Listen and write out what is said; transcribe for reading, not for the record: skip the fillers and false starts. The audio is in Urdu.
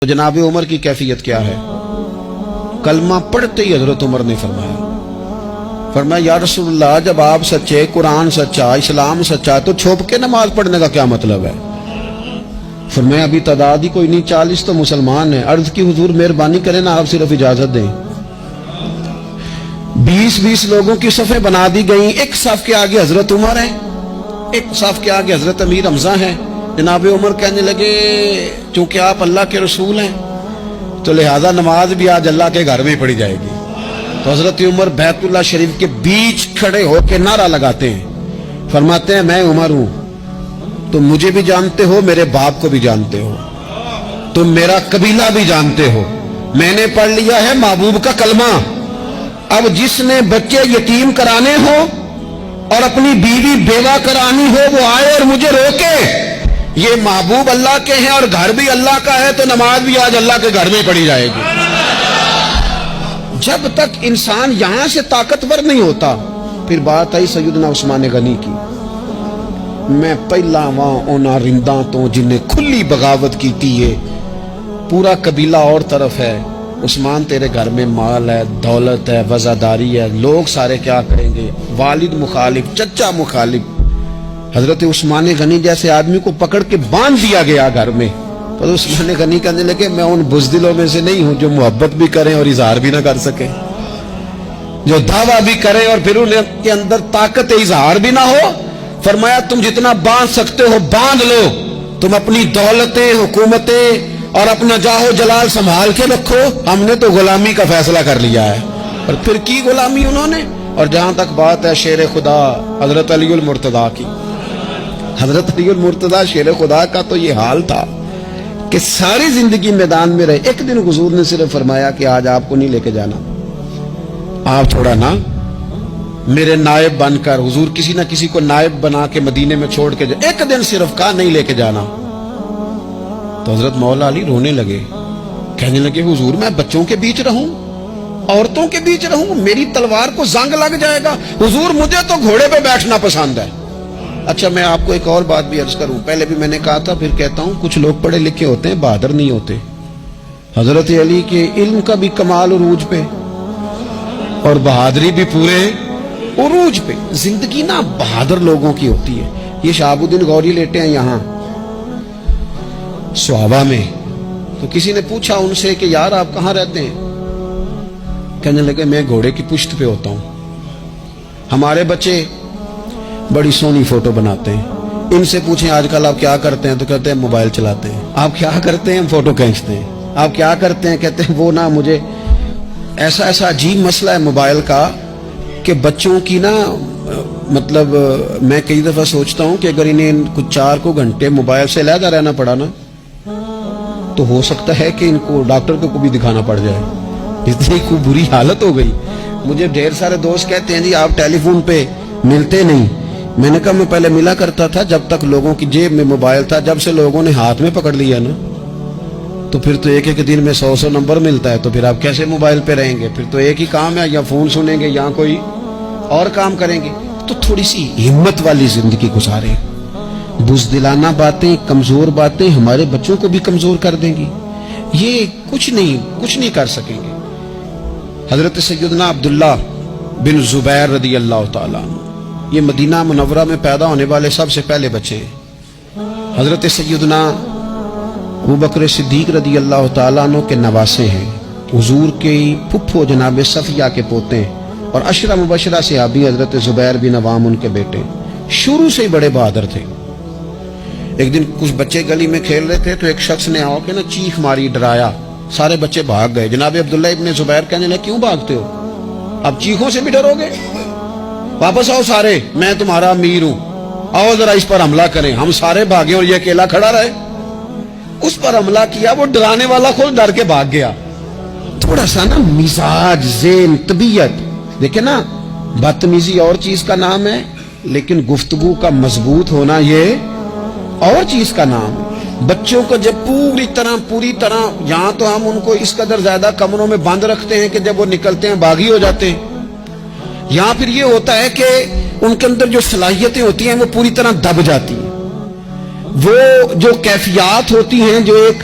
تو جناب عمر کی کیفیت کیا ہے؟ کلمہ پڑھتے ہی حضرت عمر نے فرمایا یا رسول اللہ، جب آپ سچے، قرآن سچا، اسلام سچا، تو چھپ کے نماز پڑھنے کا کیا مطلب ہے؟ فرمایا ابھی تعداد ہی کوئی نہیں، 40 تو مسلمان ہیں۔ عرض کی حضور مہربانی کریں نا، آپ صرف اجازت دیں۔ 20 لوگوں کی صفیں بنا دی گئیں، ایک صف کے آگے حضرت عمر ہیں، ایک صف کے آگے حضرت امیر حمزہ ہیں۔ جناب عمر کہنے لگے چونکہ آپ اللہ کے رسول ہیں تو لہذا نماز بھی آج اللہ کے گھر میں پڑھی جائے گی۔ تو حضرت عمر بیت اللہ شریف کے بیچ کھڑے ہو کے نعرہ لگاتے ہیں، فرماتے ہیں میں عمر ہوں، تم مجھے بھی جانتے ہو، میرے باپ کو بھی جانتے ہو، تم میرا قبیلہ بھی جانتے ہو، میں نے پڑھ لیا ہے محبوب کا کلمہ۔ اب جس نے بچے یتیم کرانے ہو اور اپنی بیوی بیوہ کرانی ہو وہ آئے اور مجھے روکے۔ یہ محبوب اللہ کے ہیں اور گھر بھی اللہ کا ہے، تو نماز بھی آج اللہ کے گھر میں پڑھی جائے گی۔ جب تک انسان یہاں سے طاقتور نہیں ہوتا، پھر بات آئی سیدنا عثمان غنی کی، میں پہلا وہاں اونا رنداں تو جنہیں کھلی بغاوت کی تھی ہے، پورا قبیلہ اور طرف ہے، عثمان تیرے گھر میں مال ہے، دولت ہے، وزاداری ہے، لوگ سارے کیا کریں گے؟ والد مخالف، چچا مخالف۔ حضرت عثمان غنی جیسے آدمی کو پکڑ کے باندھ دیا گیا گھر میں۔ تو عثمان غنی کہنے لگے میں ان بزدلوں میں سے نہیں ہوں جو محبت بھی کریں اور اظہار بھی نہ کر سکیں، جو دعویٰ بھی کریں اور پھر ان کے اندر طاقت اظہار بھی نہ ہو۔ فرمایا تم جتنا باندھ سکتے ہو باندھ لو، تم اپنی دولتیں، حکومتیں اور اپنا جاہ و جلال سنبھال کے رکھو، ہم نے تو غلامی کا فیصلہ کر لیا ہے۔ اور پھر کی غلامی انہوں نے۔ اور جہاں تک بات ہے شیر خدا حضرت علی المرتضیٰ کی، حضرت علی المرتضیٰ شیر خدا کا تو یہ حال تھا کہ ساری زندگی میدان میں رہے۔ ایک دن حضور نے صرف فرمایا کہ آج آپ کو نہیں لے کے جانا، آپ تھوڑا نا میرے نائب بن کر، حضور کسی نہ کسی کو نائب بنا کے مدینے میں چھوڑ کے جائے، ایک دن صرف کہا نہیں لے کے جانا۔ تو حضرت مولا علی رونے لگے، کہنے لگے حضور میں بچوں کے بیچ رہوں، عورتوں کے بیچ رہوں، میری تلوار کو زنگ لگ جائے گا، حضور مجھے تو گھوڑے پہ بیٹھنا پسند ہے۔ اچھا میں آپ کو ایک اور بات بھی عرض کروں، پہلے بھی میں نے کہا تھا پھر کہتا ہوں، کچھ لوگ پڑھے لکھے ہوتے ہیں بہادر نہیں ہوتے۔ حضرت علی کے علم کا بھی کمال عروج پہ اور بہادری بھی پورے عروج پہ۔ زندگی نا بہادر لوگوں کی ہوتی ہے۔ یہ شہاب الدین غوری لیٹے ہیں یہاں صحابہ میں، تو کسی نے پوچھا ان سے کہ یار آپ کہاں رہتے ہیں؟ کہنے لگے میں گھوڑے کی پشت پہ ہوتا ہوں، ہمارے بچے بڑی سونی فوٹو بناتے ہیں، ان سے پوچھیں آج کل آپ کیا کرتے ہیں تو کہتے ہیں موبائل چلاتے ہیں۔ آپ کیا کرتے ہیں؟ فوٹو کھینچتے ہیں۔ آپ کیا کرتے ہیں؟ کہتے ہیں وہ نا مجھے ایسا عجیب مسئلہ ہے موبائل کا کہ بچوں کی نا مطلب میں کئی دفعہ سوچتا ہوں کہ اگر انہیں کچھ 4 گھنٹے موبائل سے علیحدہ رہنا پڑا نا تو ہو سکتا ہے کہ ان کو ڈاکٹر کو بھی دکھانا پڑ جائے، اتنی کو بری حالت ہو گئی۔ مجھے ڈھیر سارے دوست کہتے ہیں جی آپ ٹیلی فون پہ ملتے نہیں۔ میں نے کہا میں پہلے ملا کرتا تھا جب تک لوگوں کی جیب میں موبائل تھا، جب سے لوگوں نے ہاتھ میں پکڑ لیا نا تو پھر تو ایک دن میں 100 نمبر ملتا ہے، تو پھر آپ کیسے موبائل پہ رہیں گے؟ پھر تو ایک ہی کام ہے، یا فون سنیں گے یا کوئی اور کام کریں گے۔ تو تھوڑی سی ہمت والی زندگی گزاریں۔ بزدلانہ باتیں، کمزور باتیں ہمارے بچوں کو بھی کمزور کر دیں گی، یہ کچھ نہیں کر سکیں گے۔ حضرت سیدنا عبداللہ بن زبیر رضی اللہ تعالیٰ عنہ، یہ مدینہ منورہ میں پیدا ہونے والے سب سے پہلے بچے ہیں۔ حضرت سیدنا ابوبکر صدیق رضی اللہ تعالیٰ عنہ کے نواسے ہیں، حضور کے پھپھو جناب صفیہ کے پوتے ہیں، اور عشرہ مبشرہ صحابی حضرت زبیر بن عوام ان کے بیٹے، شروع سے ہی بڑے بہادر تھے۔ ایک دن کچھ بچے گلی میں کھیل رہے تھے تو ایک شخص نے آ کے نا چیخ ماری، ڈرایا، سارے بچے بھاگ گئے۔ جناب عبداللہ ابن زبیر کہنے لگے کیوں بھاگتے ہو؟ اب چیخوں سے بھی ڈرو گے؟ واپس آؤ سارے، میں تمہارا امیر ہوں، آؤ ذرا اس پر حملہ کریں۔ ہم سارے بھاگے اور یہ اکیلا کھڑا رہے۔ اس پر حملہ کیا، وہ ڈرانے والا خود ڈر کے بھاگ گیا۔ تھوڑا سا نا مزاج، ذہن، طبیعت دیکھیں نا، بدتمیزی اور چیز کا نام ہے لیکن گفتگو کا مضبوط ہونا یہ اور چیز کا نام ہے۔ بچوں کو جب پوری طرح یہاں تو ہم ان کو اس قدر زیادہ کمروں میں بند رکھتے ہیں کہ جب وہ نکلتے ہیں باغی ہو جاتے ہیں، یہاں پھر یہ ہوتا ہے کہ ان کے اندر جو صلاحیتیں ہوتی ہیں وہ پوری طرح دب جاتی ہیں، وہ جو کیفیات ہوتی ہیں جو ایک